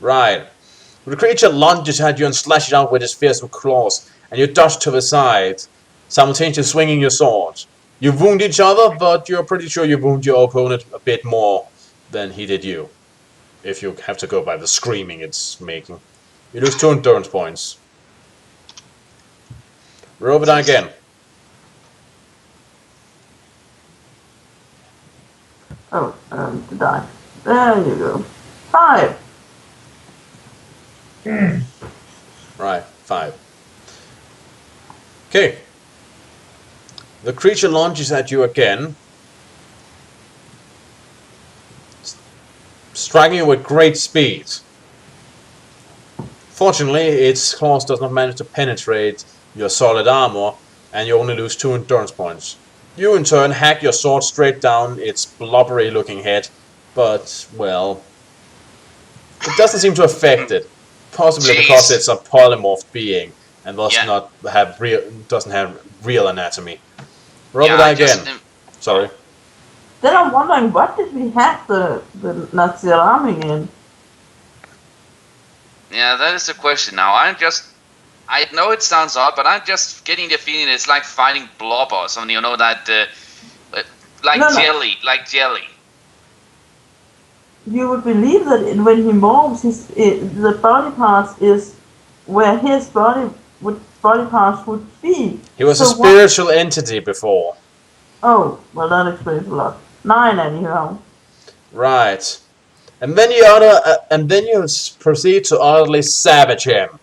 Right. The creature lunges at you and slashes out with its fearsome claws, and you dodge to the side, simultaneously swinging your sword. You wound each other, but you're pretty sure you wound your opponent a bit more than he did you. If you have to go by the screaming it's making. You lose 2 endurance points. Roll it again. Oh, the die. There you go. 5. Right, 5. Okay. The creature lunges at you again, striking you with great speed. Fortunately, its claws does not manage to penetrate your solid armor, and you only lose 2 endurance points. You, in turn, hack your sword straight down its blubbery-looking head, but, well, it doesn't seem to affect it. Possibly because it's a polymorphed being and doesn't have real anatomy. Roll it again. Sorry. Then I'm wondering, what did we hack the Nazi arming in? Yeah, that is the question now. I know it sounds odd, but I'm just getting the feeling it's like fighting blob or something, you know, that, jelly. You would believe that when he morphs, the body parts is where his body parts would be. He was a spiritual entity before. Oh, well that explains a lot. 9 anyhow. Right. And then you proceed to utterly savage him.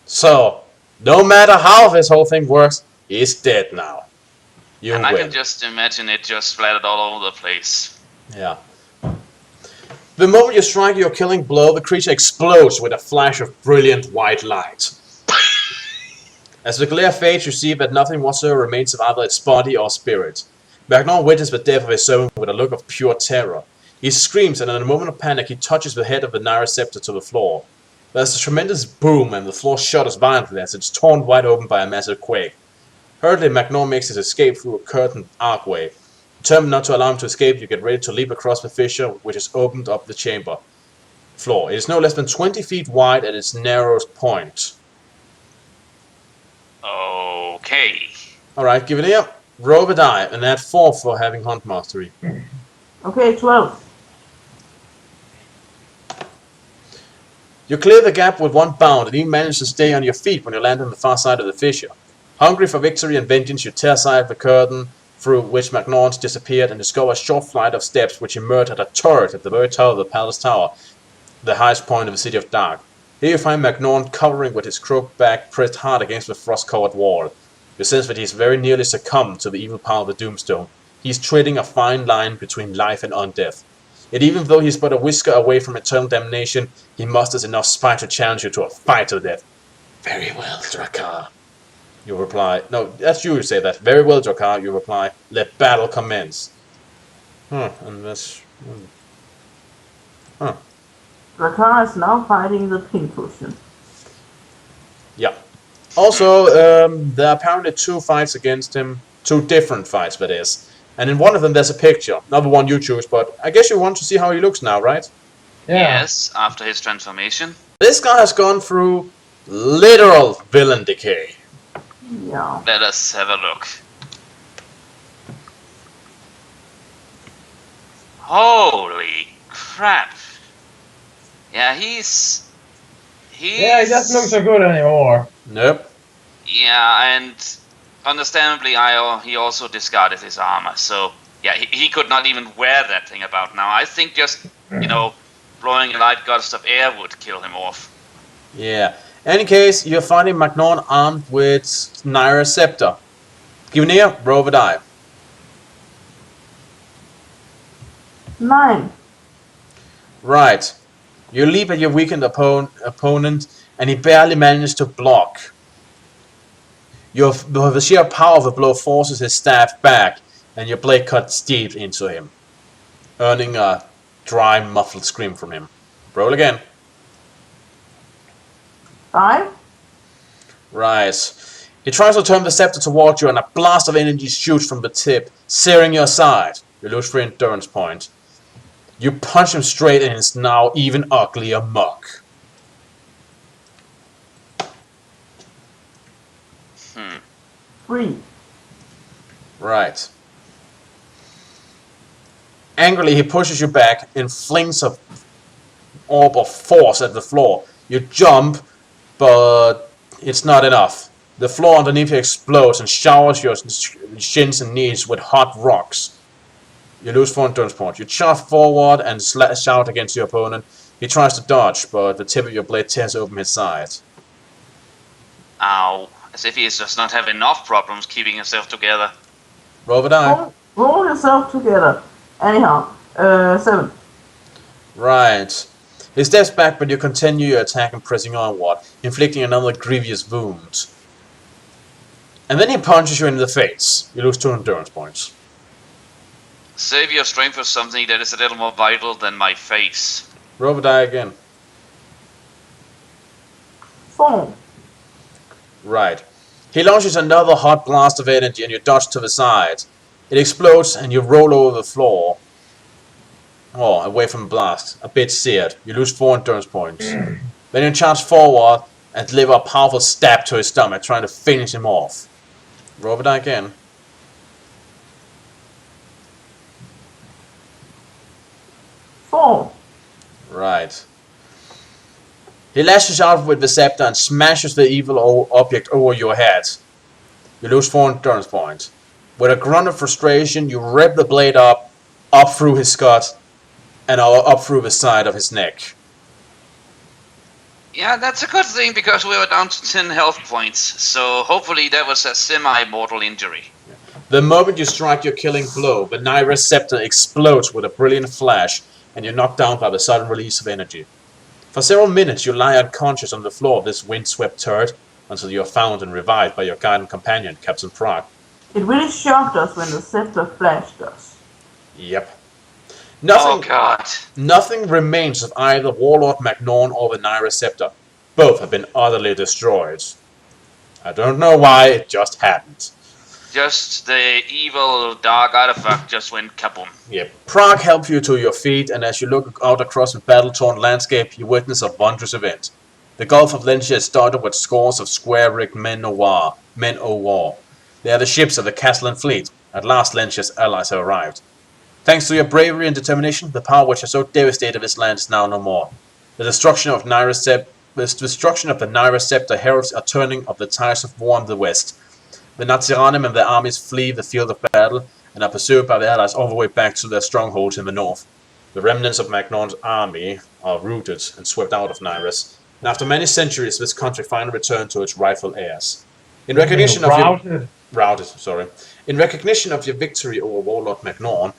So, no matter how this whole thing works, he's dead now. You win. I can just imagine it just splattered all over the place. Yeah. The moment you strike your killing blow, the creature explodes with a flash of brilliant white light. As the glare fades, you see that nothing whatsoever remains of either its body or spirit. Magnaarn witnesses the death of his servant with a look of pure terror. He screams, and in a moment of panic, he touches the head of the Naira scepter to the floor. There's a tremendous boom, and the floor shudders violently as it's torn wide open by a massive quake. Hurriedly, Magnaarn makes his escape through a curtained archway. Determined not to allow him to escape, you get ready to leap across the fissure which has opened up the chamber floor. It is no less than 20 feet wide at its narrowest point. Okay. Alright, give it here. Roll the die, and add 4 for having Hunt Mastery. Okay, 12. You clear the gap with 1 bound, and even manage to stay on your feet when you land on the far side of the fissure. Hungry for victory and vengeance, you tear aside the curtain through which Magnaarn disappeared and discover a short flight of steps which emerge at a turret at the very top of the palace tower, the highest point of the city of Darke. Here you find Magnaarn covering with his crooked back pressed hard against the frost-covered wall. You sense that he is very nearly succumbed to the evil power of the Doomstone. He is treading a fine line between life and undeath. Yet even though he is but a whisker away from eternal damnation, he musters enough spite to challenge you to a fight to the death. Very well, Darke. You reply. No, that's you who say that. Very well, Darke, you reply. Let battle commence. And that's... Darke is now fighting the pincushion. Yeah. Also, there are apparently 2 fights against him. 2 different fights, that is. And in one of them there's a picture. Not the one you choose, but I guess you want to see how he looks now, right? Yeah. Yes, after his transformation. This guy has gone through literal villain decay. Yeah. Let us have a look. Holy crap. Yeah, he's... Yeah, he doesn't look so good anymore. Nope. Yeah, and understandably, he also discarded his armor, so yeah, he could not even wear that thing about now. I think just, blowing a light gust of air would kill him off. Yeah. In any case, you're finding Magnaarn armed with Naira's scepter. Give me a roll of a die. 9. Right. You leap at your weakened opponent, and he barely manages to block. The sheer power of the blow forces his staff back, and your blade cuts deep into him, earning a dry, muffled scream from him. Roll again. 5. Right. He tries to turn the scepter towards you, and a blast of energy shoots from the tip, searing your side. You lose 3 endurance points. You punch him straight and it's now even uglier muck. Three. Right. Angrily, he pushes you back and flings a orb of force at the floor. You jump, but it's not enough. The floor underneath you explodes and showers your shins and knees with hot rocks. You lose 4 endurance points. You charge forward and slash out against your opponent. He tries to dodge, but the tip of your blade tears open his side. Ow. As if he does not have enough problems keeping himself together. Roll the die. Roll yourself together. Anyhow, 7. Right. He steps back, but you continue your attack and pressing onward, inflicting another grievous wound. And then he punches you in the face. You lose 2 endurance points. Save your strength for something that is a little more vital than my face. Roll the die again. 4. Right. He launches another hot blast of energy and you dodge to the side. It explodes and you roll over the floor. Oh, away from the blast. A bit seared. You lose 4 endurance points. Then you charge forward and deliver a powerful stab to his stomach, trying to finish him off. Roll the die again. 4. Right. He lashes out with the scepter and smashes the evil object over your head. You lose 4 endurance points. With a grunt of frustration, you rip the blade up through his gut, and up through the side of his neck. Yeah, that's a good thing because we were down to 10 health points, so hopefully that was a semi-mortal injury. The moment you strike your killing blow, the Naira scepter explodes with a brilliant flash, and you're knocked down by the sudden release of energy. For several minutes you lie unconscious on the floor of this windswept turret, until you are found and revived by your guiding companion, Captain Prague. It really shocked us when the scepter flashed us. Yep. Oh god. Nothing remains of either Warlord Magnaarn or the Naira scepter. Both have been utterly destroyed. I don't know why, it just happened. Just the evil dark artifact just went kaboom. Yep. Prague helps you to your feet, and as you look out across the battle-torn landscape, you witness a wondrous event. The Gulf of Lentia is dotted with scores of square-rigged men o' war. They are the ships of the Castellan fleet. At last Lentia's allies have arrived. Thanks to your bravery and determination, the power which has so devastated this land is now no more. The destruction of the Naira scepter heralds a turning of the tides of war in the west. The Naziranim and their armies flee the field of battle and are pursued by the allies all the way back to their strongholds in the north. The remnants of Magnaarn's army are rooted and swept out of Nairis, and after many centuries this country finally returned to its rightful heirs. In recognition of your victory over Warlord Magnaarn,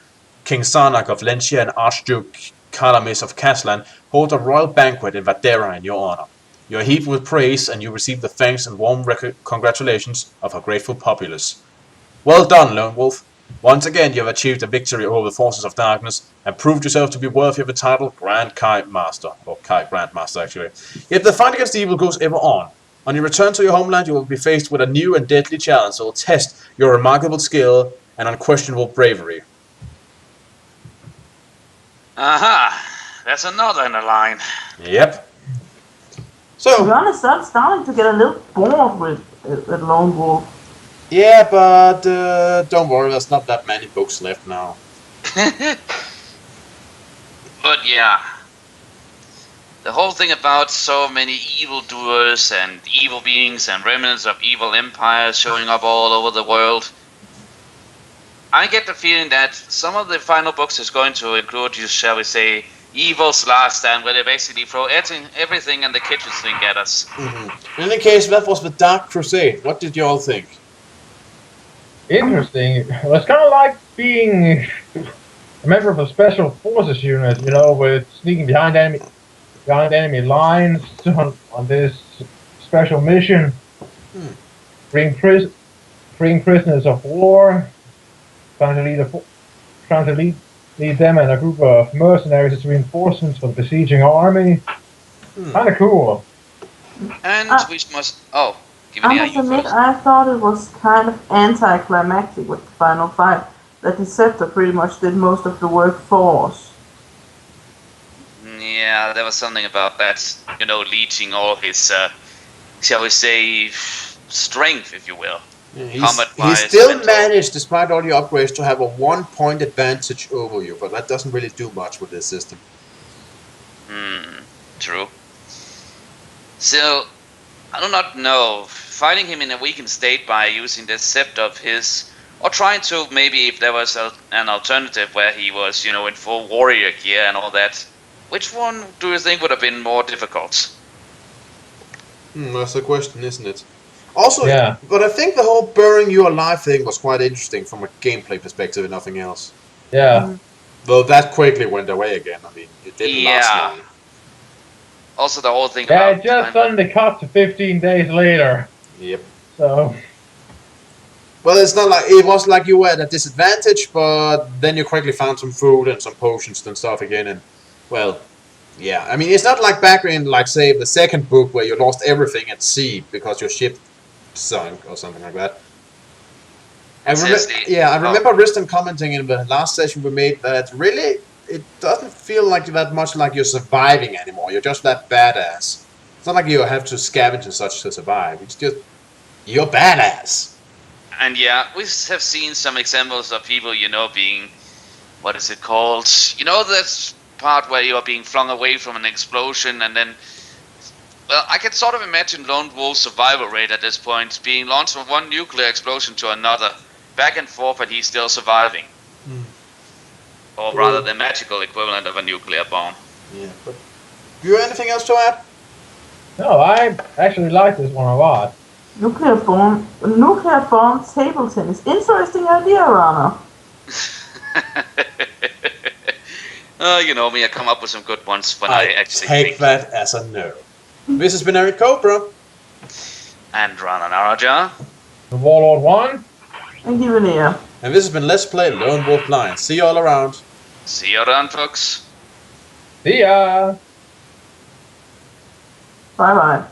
King Sarnak of Lentia and Archduke Kalamis of Castellan hold a royal banquet in Vadera in your honor. You are heaped with praise, and you receive the thanks and warm congratulations of a grateful populace. Well done, Lone Wolf. Once again you have achieved a victory over the forces of darkness, and proved yourself to be worthy of the title Grand Kai Master, or Kai Grandmaster actually. Yet the fight against evil goes ever on. On your return to your homeland you will be faced with a new and deadly challenge that will test your remarkable skill and unquestionable bravery. Aha! That's another in the line. Yep. To be So, honest, I'm starting to get a little bored with Lone Wolf. yeah, but don't worry, there's not that many books left now. But yeah. The whole thing about so many evildoers and evil beings and remnants of evil empires showing up all over the world. I get the feeling that some of the final books is going to include, shall we say, Evil's Last Stand, where they basically throw everything in the kitchen sink at us. Mm-hmm. In any case, that was the Dark Crusade. What did you all think? Interesting. It was kind of like being a member of a special forces unit, you know, with sneaking behind enemy lines on this special mission, freeing prisoners of war, trying to lead them and a group of mercenaries as reinforcements for the besieging army. Kind of cool. And we must... Oh, give I me must admit, I thought it was kind of anticlimactic with the final fight, that the scepter pretty much did most of the work for us. Yeah, there was something about that, leeching all his, shall we say, strength, if you will. Yeah, he Combat-wise, still mental. managed, despite all the upgrades, to have a 1-point advantage over you, but that doesn't really do much with this system. True. So, I do not know. Fighting him in a weakened state by using this scepter of his, or trying to maybe if there was an alternative where he was, in full warrior gear and all that. Which one do you think would have been more difficult? That's the question, isn't it? Also, Yeah. but I think the whole burying you alive thing was quite interesting from a gameplay perspective and nothing else. Yeah. Though that quickly went away again. I mean, it didn't last long. Also, the whole thing Yeah, about it just suddenly cut to 15 days later. Yep. So. Well, it's not like it was like you were at a disadvantage, but then you quickly found some food and some potions and stuff again, and well, yeah. I mean, it's not like back in, like, say, the second book where you lost everything at sea because your ship sunk or something like that. I remember Riston commenting in the last session we made that really it doesn't feel like that much like you're surviving anymore. You're just that badass. It's not like you have to scavenge and such to survive. It's just you're badass. And yeah, we have seen some examples of people, being, what is it called? This part where you are being flung away from an explosion and then, well, I can sort of imagine Lone Wolf's survival rate at this point, being launched from one nuclear explosion to another, back and forth, but he's still surviving. Or rather, the magical equivalent of a nuclear bomb. Yeah, but do you have anything else to add? No, I actually like this one a lot. Nuclear bomb table tennis. Interesting idea, Rana. You know me, I come up with some good ones when I actually take think. that as a no. This has been Eric Cobra. And Rana Naraja. The Warlord 1. And give it here. And this has been Let's Play Lone Wolf Blind. See you all around. See you around, folks. See ya! Bye bye.